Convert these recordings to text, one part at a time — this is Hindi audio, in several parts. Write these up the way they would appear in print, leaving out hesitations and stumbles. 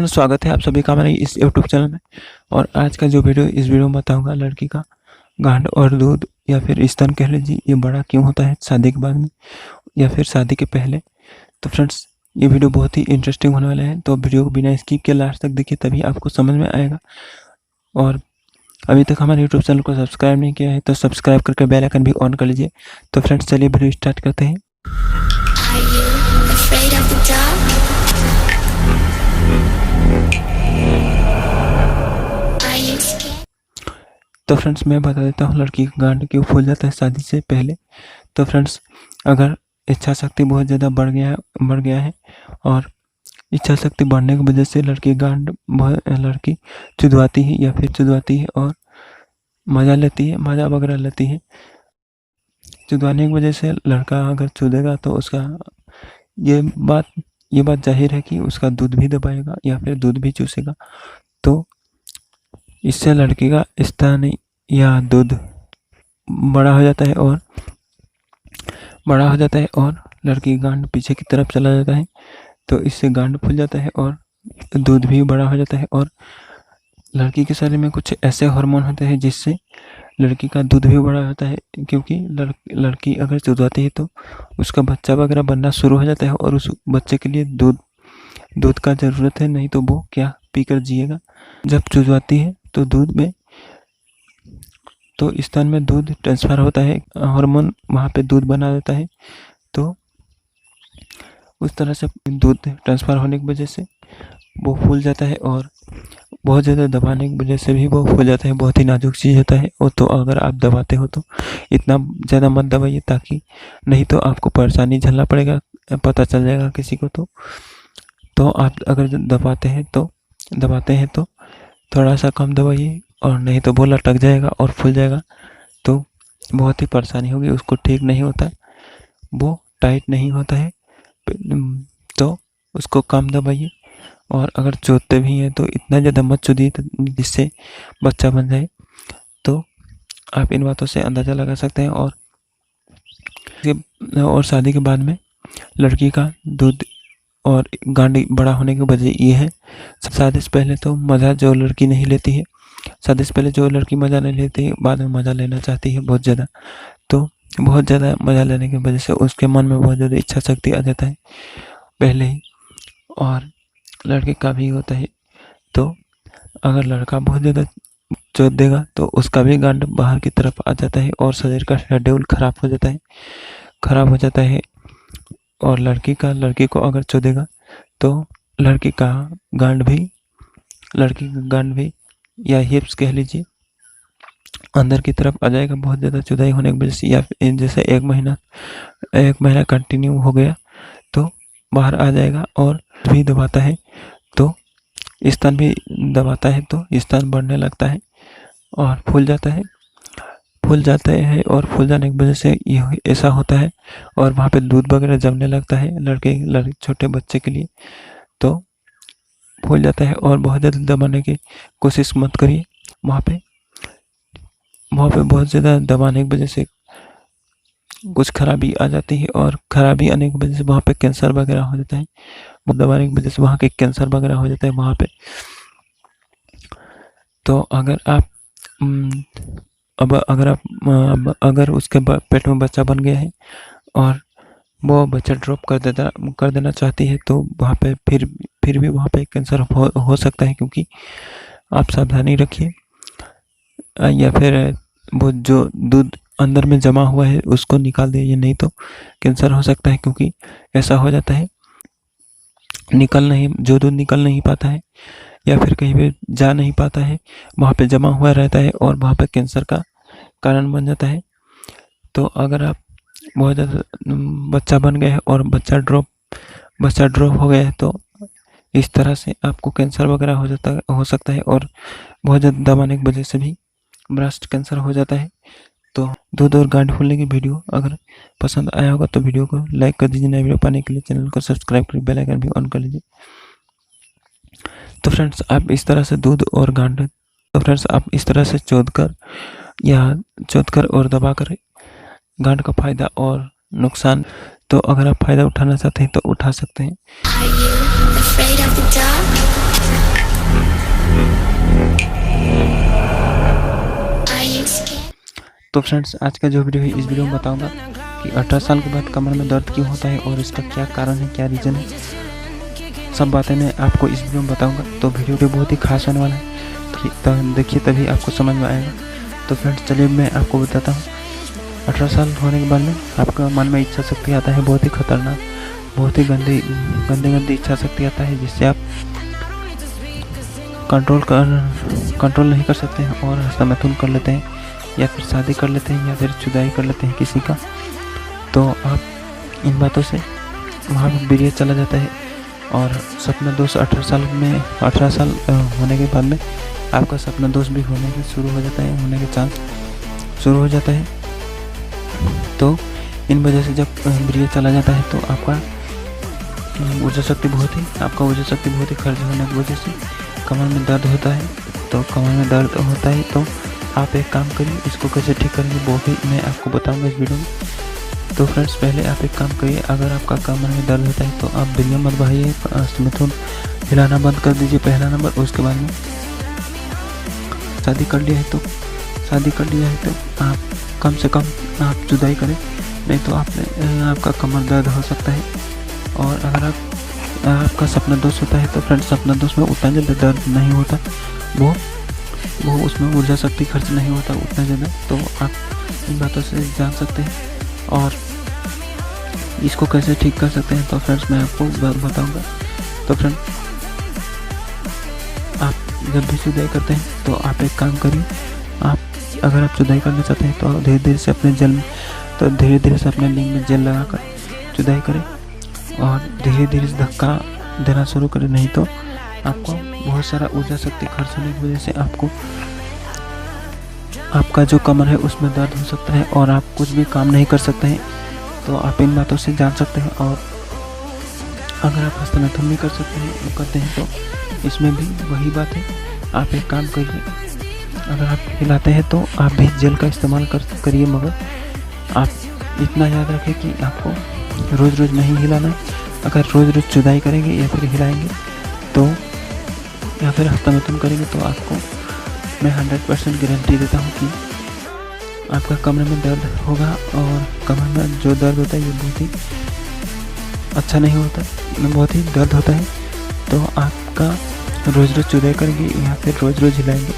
फ्रेंड्स, स्वागत है आप सभी का हमारे इस यूट्यूब चैनल में। और आज का जो वीडियो इस वीडियो में बताऊंगा लड़की का गांड और दूध या फिर स्तन कह लीजिए, ये बड़ा क्यों होता है शादी के बाद में या फिर शादी के पहले। तो फ्रेंड्स, ये वीडियो बहुत ही इंटरेस्टिंग होने वाला है, तो वीडियो को बिना स्किप के लास्ट तक देखिए, तभी आपको समझ में आएगा। और अभी तक हमारे यूट्यूब चैनल को सब्सक्राइब नहीं किया है तो सब्सक्राइब करके बेल आइकन भी ऑन कर लीजिए। तो फ्रेंड्स, चलिए वीडियो स्टार्ट करते हैं। तो फ्रेंड्स, मैं बता देता हूँ लड़की का गांड क्यों फूल जाता है शादी से पहले। तो फ्रेंड्स, अगर इच्छा शक्ति बहुत ज़्यादा बढ़ गया है और इच्छा शक्ति बढ़ने की वजह से लड़की चुदवाती है या फिर चुदवाती है और मज़ा वगैरह लेती है। चुदवाने की वजह से लड़का अगर चुदेगा तो उसका ये बात जाहिर है कि उसका दूध भी दबाएगा या फिर दूध भी चूसेगा। तो इससे लड़की का स्तन या दूध बड़ा हो जाता है और लड़की गांड पीछे की तरफ चला जाता है। तो इससे गांड फूल जाता है और दूध भी बड़ा हो जाता है। और लड़की के शरीर में कुछ ऐसे हार्मोन होते हैं जिससे लड़की का दूध भी बड़ा होता है, क्योंकि लड़की अगर चुदवाती है तो उसका बच्चा वगैरह बनना शुरू हो जाता है और उस बच्चे के लिए दूध का ज़रूरत है, नहीं तो वो क्या पीकर जिएगा। जब चुदवाती है तो स्तन में दूध ट्रांसफ़र होता है, हार्मोन वहाँ पे दूध बना देता है। तो उस तरह से दूध ट्रांसफ़र होने की वजह से वो फूल जाता है और बहुत ज़्यादा दबाने की वजह से भी वो फूल जाता है। बहुत ही नाजुक चीज़ होता है। और तो अगर आप दबाते हो तो इतना ज़्यादा मत दबाइए, ताकि नहीं तो आपको परेशानी झेलना पड़ेगा, पता चल जाएगा किसी को। तो आप अगर दबाते हैं तो थोड़ा सा कम दबाइए, और नहीं तो वो लटक जाएगा और फूल जाएगा तो बहुत ही परेशानी होगी। उसको ठीक नहीं होता है, वो टाइट नहीं होता है, तो उसको कम दबाइए। और अगर चोदते भी हैं तो इतना ज़्यादा मत चोदिए जिससे बच्चा बन जाए। तो आप इन बातों से अंदाज़ा लगा सकते हैं। और शादी के बाद में लड़की का दूध और गांड बड़ा होने की वजह ये है, शादी से पहले तो मज़ा जो लड़की नहीं लेती है, शादी से पहले जो लड़की मज़ा नहीं लेती है, बाद में मज़ा लेना चाहती है बहुत ज़्यादा। तो बहुत ज़्यादा मज़ा लेने की वजह से उसके मन में बहुत ज़्यादा इच्छा शक्ति आ जाता है पहले ही, और लड़के का भी होता है। तो अगर लड़का बहुत ज़्यादा चोद देगा तो उसका भी गांड बाहर की तरफ आ जाता है और शरीर का शेड्यूल खराब हो जाता है। और लड़की को अगर चोदेगा तो लड़की का गांड भी या हिप्स कह लीजिए अंदर की तरफ आ जाएगा बहुत ज़्यादा चुदाई होने की वजह से। या जैसे एक महीना कंटिन्यू हो गया तो बाहर आ जाएगा। और भी दबाता है तो स्तन भी दबाता है तो स्तन बढ़ने लगता है और फूल जाता है। और फूल जाने की वजह से ये ऐसा होता है, और वहाँ पे दूध वगैरह जमने लगता है छोटे बच्चे के लिए, तो फूल जाता है। और बहुत ज़्यादा दबाने की कोशिश मत करिए, वहाँ पे बहुत ज़्यादा दबाने की वजह से कुछ खराबी आ जाती है, और खराबी आने की वजह से वहाँ पे कैंसर वगैरह हो जाता है। वो दबाने की वजह से वहाँ के कैंसर वगैरह हो जाता है वहाँ पे। तो अगर उसके पेट में बच्चा बन गया है और वो बच्चा ड्रॉप कर देना चाहती है तो वहाँ पे फिर भी वहाँ पे कैंसर हो सकता है, क्योंकि आप सावधानी रखिए। या फिर वो जो दूध अंदर में जमा हुआ है उसको निकाल दीजिए, नहीं तो कैंसर हो सकता है। क्योंकि ऐसा हो जाता है, जो दूध निकल नहीं पाता है या फिर कहीं पे जा नहीं पाता है, वहाँ पे जमा हुआ रहता है और वहाँ पे कैंसर का कारण बन जाता है। तो अगर आप बहुत ज़्यादा बच्चा बन गया है और बच्चा ड्रॉप हो गया है तो इस तरह से आपको कैंसर वगैरह हो सकता है। और बहुत ज़्यादा दबाने की वजह से भी ब्रेस्ट कैंसर हो जाता है। तो दूध और गांड फूलने की वीडियो अगर पसंद आया होगा तो वीडियो को लाइक कर दीजिए। नए वीडियो पाने के लिए चैनल को सब्सक्राइब कर बेल आइकन भी ऑन कर लीजिए। तो फ्रेंड्स, आप इस तरह से चोदकर और दबाकर गांड का फायदा और नुकसान, तो अगर आप फायदा उठाना चाहते हैं तो उठा सकते हैं। तो फ्रेंड्स, आज का जो वीडियो है, इस वीडियो में बताऊंगा कि 18 साल के बाद कमर में दर्द क्यों होता है और इसका क्या कारण है, क्या रीज़न है, सब बातें मैं आपको इस वीडियो में बताऊंगा। तो वीडियो भी बहुत ही खास होने वाला है, तो देखिए तभी आपको समझ में आएगा। तो फ्रेंड्स, चलिए मैं आपको बताता हूँ। 18 साल होने के बाद में आपका मन में इच्छा शक्ति आता है, बहुत ही खतरनाक, बहुत ही गंदी इच्छा शक्ति आता है, जिससे आप कंट्रोल नहीं कर सकते हैं और समर्थन कर लेते हैं, या फिर शादी कर लेते हैं, या फिर जुदाई कर लेते हैं किसी का। तो आप इन बातों से वहाँ पर वीर्य चला जाता है और सपना दोष 18 साल होने के बाद में आपका सपना दोष भी होने के शुरू हो जाता है, होने के चांस शुरू हो जाता है। तो इन वजह से जब वीर्य चला जाता है तो आपका ऊर्जा शक्ति बहुत ही खर्च होने की वजह से कमर में दर्द होता है। तो कमर में दर्द होता है तो आप एक काम करिए, इसको कैसे ठीक करेंगे वो भी मैं आपको बताऊंगा इस वीडियो में। तो फ्रेंड्स, पहले आप एक काम करिए, अगर आपका कमर में दर्द होता है तो आप बिल्कुल मत बहाइए, मिथुन हिलाना बंद कर दीजिए, पहला नंबर। उसके बाद में शादी कर लिया है तो आप कम से कम आप जुदाई करें, नहीं तो आपका कमर दर्द हो सकता है। और अगर आपका सपना दोष होता है तो फ्रेंड्स, सपना दोष में उतना ज़्यादा दर्द नहीं होता, वो उसमें ऊर्जा शक्ति खर्च नहीं होता उतना ज़्यादा। तो आप इन बातों से जान सकते हैं और इसको कैसे ठीक कर सकते हैं, तो फ्रेंड्स मैं आपको बताऊंगा। तो फ्रेंड, आप जब भी जुदाई करते हैं तो आप एक काम करिए, अगर आप जुदाई करना चाहते हैं तो धीरे धीरे से अपने लिंग में जेल लगाकर जुदाई करें और धीरे धीरे से धक्का देना शुरू करें, नहीं तो आपको बहुत सारा ऊर्जा शक्ति खर्च होने की वजह से आपका जो कमर है उसमें दर्द हो सकता है और आप कुछ भी काम नहीं कर सकते हैं। तो आप इन बातों से जान सकते हैं। और अगर आप हस्तमैथुन भी करते हैं तो इसमें भी वही बात है। आप एक काम करिए, अगर आप हिलाते हैं तो आप भी जेल का इस्तेमाल करिए, मगर आप इतना याद रखें कि आपको रोज़ रोज़ नहीं हिलाना है। अगर रोज़ रोज़ जुदाई करेंगे या फिर हिलाएंगे तो या फिर हस्तमैथुन करेंगे तो आपको मैं 100% गारंटी देता हूँ कि आपका कमर में दर्द होगा। और कमर में जो दर्द होता है ये बहुत ही अच्छा नहीं होता, बहुत ही दर्द होता है। तो आपका रोज़ रोज़ जुदाई करेंगे या फिर रोज़ रोज़ हिलाएंगे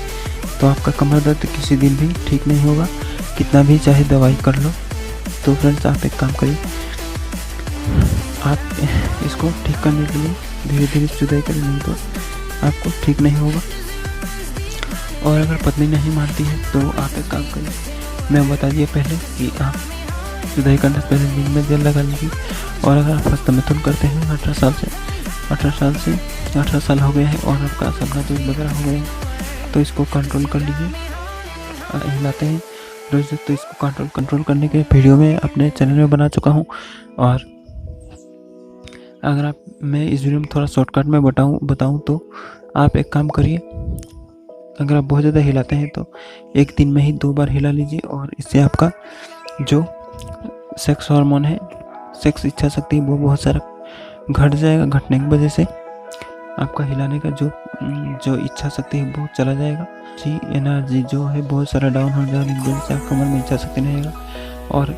तो आपका कमर दर्द किसी दिन भी ठीक नहीं होगा, कितना भी चाहे दवाई कर लो। तो फ्रेंड्स, आप एक काम करिए, आप इसको ठीक करने के लिए धीरे धीरे जुदाई करें, नहीं तो आपको ठीक नहीं होगा। और अगर पत्नी नहीं मानती है तो आप एक काम करिए, मैं बता दिए पहले कि आप जुदाई करने से पहले नींद में जेल लगा लीजिए। और अगर आप हस्तमैथुन करते हैं 18 साल हो गए हैं और आपका सपना दोष वगैरह हो गए हैं तो इसको कंट्रोल कर लीजिए, हिलाते हैं रोज, तो इसको कंट्रोल करने के वीडियो में अपने चैनल में बना चुका हूँ। और अगर मैं इस वीडियो में थोड़ा शॉर्टकट में बताऊं तो आप एक काम करिए, अगर आप बहुत ज़्यादा हिलाते हैं तो एक दिन में ही 2 बार हिला लीजिए और इससे आपका जो सेक्स हार्मोन है, सेक्स इच्छा शक्ति, वो बहुत सारा घट जाएगा। घटने की वजह से आपका हिलाने का जो इच्छा शक्ति है वो चला जाएगा, जी एनर्जी जो है बहुत सारा डाउन हो जाने की वजह से आपका मन में इच्छा शक्ति नहीं आएगा। और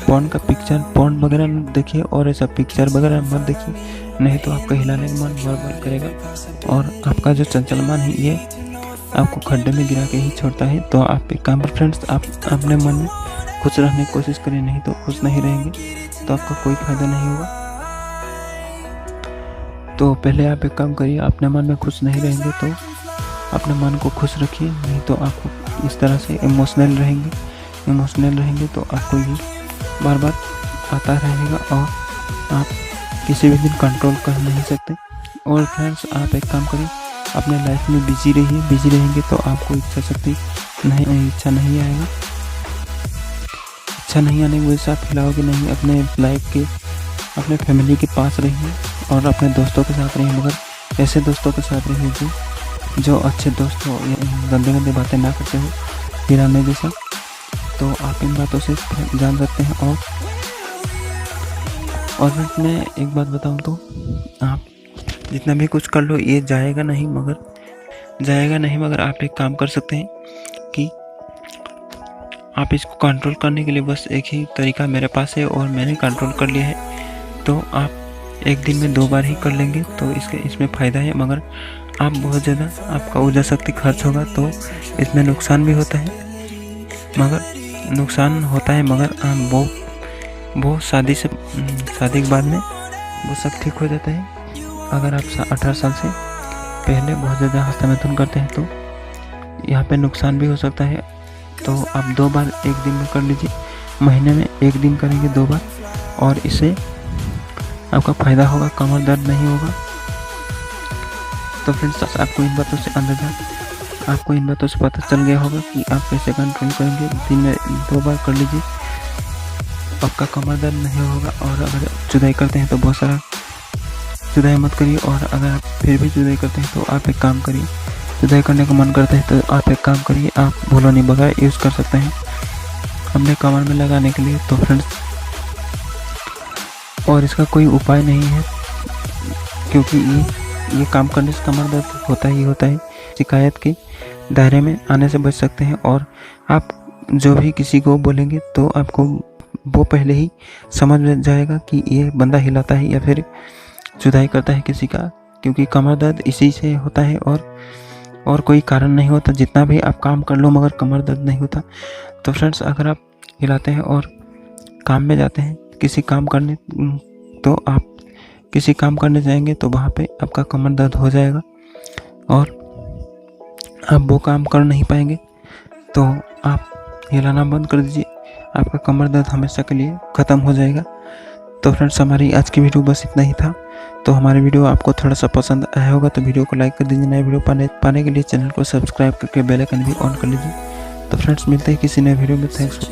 पॉर्न वगैरह देखिए और ऐसा पिक्चर वगैरह मत देखिए, नहीं तो आपका हिलाने का मन बार करेगा और आपका जो चंचल मन है ये आपको खड्डे में गिरा के ही छोड़ता है। तो आप एक काम पर फ्रेंड्स, आप अपने मन में खुश रहने की कोशिश करें, नहीं तो खुश नहीं रहेंगे तो आपका कोई फायदा नहीं होगा। तो पहले आप एक काम करिए, अपने मन में खुश नहीं रहेंगे तो अपने मन को खुश रखिए, नहीं तो आपको इस तरह से इमोशनल रहेंगे तो आपको ये बार बार आता रहेगा और आप किसी भी दिन कंट्रोल कर नहीं सकते। और फ्रेंड्स, आप एक काम करें, अपने लाइफ में बिजी रहेंगे तो आपको इच्छा नहीं आएगा। इच्छा नहीं आने की वजह से आप हिलाओगे नहीं, अपने लाइफ के, अपने फैमिली के पास रहिए और अपने दोस्तों के साथ रहिए, मगर ऐसे दोस्तों के साथ रहिए जो अच्छे दोस्त हो, गंदे बातें ना करते हो हिलाने जैसा। तो आप इन बातों से जान सकते हैं। और मैं एक बात बताऊं तो आप जितना भी कुछ कर लो ये जाएगा नहीं, मगर आप एक काम कर सकते हैं कि आप इसको कंट्रोल करने के लिए बस एक ही तरीका मेरे पास है और मैंने कंट्रोल कर लिया है। तो आप एक दिन में 2 बार ही कर लेंगे तो इसमें फ़ायदा है, मगर आप बहुत ज़्यादा आपका ऊर्जा शक्ति खर्च होगा तो इसमें नुकसान भी होता है। मगर वो शादी के बाद में वो सब ठीक हो जाता है। अगर आप 18 साल से पहले बहुत ज़्यादा हस्तमैथुन करते हैं तो यहाँ पे नुकसान भी हो सकता है। तो आप 2 बार एक दिन में कर लीजिए, महीने में 1 दिन करेंगे 2 बार, और इससे आपका फ़ायदा होगा, कमर दर्द नहीं होगा। तो फ्रेंड्स, आपको इन बातों से पता चल गया होगा कि आप कैसे कंट्रोल करेंगे। दिन में 2 बार कर लीजिए, आपका कमर दर्द नहीं होगा। और अगर जुदाई करते हैं तो बहुत सारा जुदाई मत करिए, और अगर आप फिर भी जुदाई करते हैं तो आप एक काम करिए, जुदाई करने का मन करता है तो आप एक काम करिए, आप भूलनी बघार यूज़ कर सकते हैं अपने कमर में लगाने के लिए। तो फ्रेंड्स, और इसका कोई उपाय नहीं है, क्योंकि ये काम करने से कमर दर्द होता ही होता है। शिकायत के दायरे में आने से बच सकते हैं। और आप जो भी किसी को बोलेंगे तो आपको वो पहले ही समझ में जाएगा कि ये बंदा हिलाता है या फिर जुदाई करता है किसी का, क्योंकि कमर दर्द इसी से होता है और कोई कारण नहीं होता। जितना भी आप काम कर लो मगर कमर दर्द नहीं होता। तो फ्रेंड्स, अगर आप हिलाते हैं और काम में जाते हैं किसी काम करने, तो आप किसी काम करने जाएंगे तो वहाँ पे आपका कमर दर्द हो जाएगा और आप वो काम कर नहीं पाएंगे। तो आप हिलाना बंद कर दीजिए, आपका कमर दर्द हमेशा के लिए ख़त्म हो जाएगा। तो फ्रेंड्स, हमारी आज की वीडियो बस इतना ही था। तो हमारी वीडियो आपको थोड़ा सा पसंद आया होगा तो वीडियो को लाइक कर दीजिए। नए वीडियो पाने के लिए चैनल को सब्सक्राइब करके बेल आइकन भी ऑन कर लीजिए। तो फ्रेंड्स, मिलते हैं किसी नए वीडियो में। थैंक्स।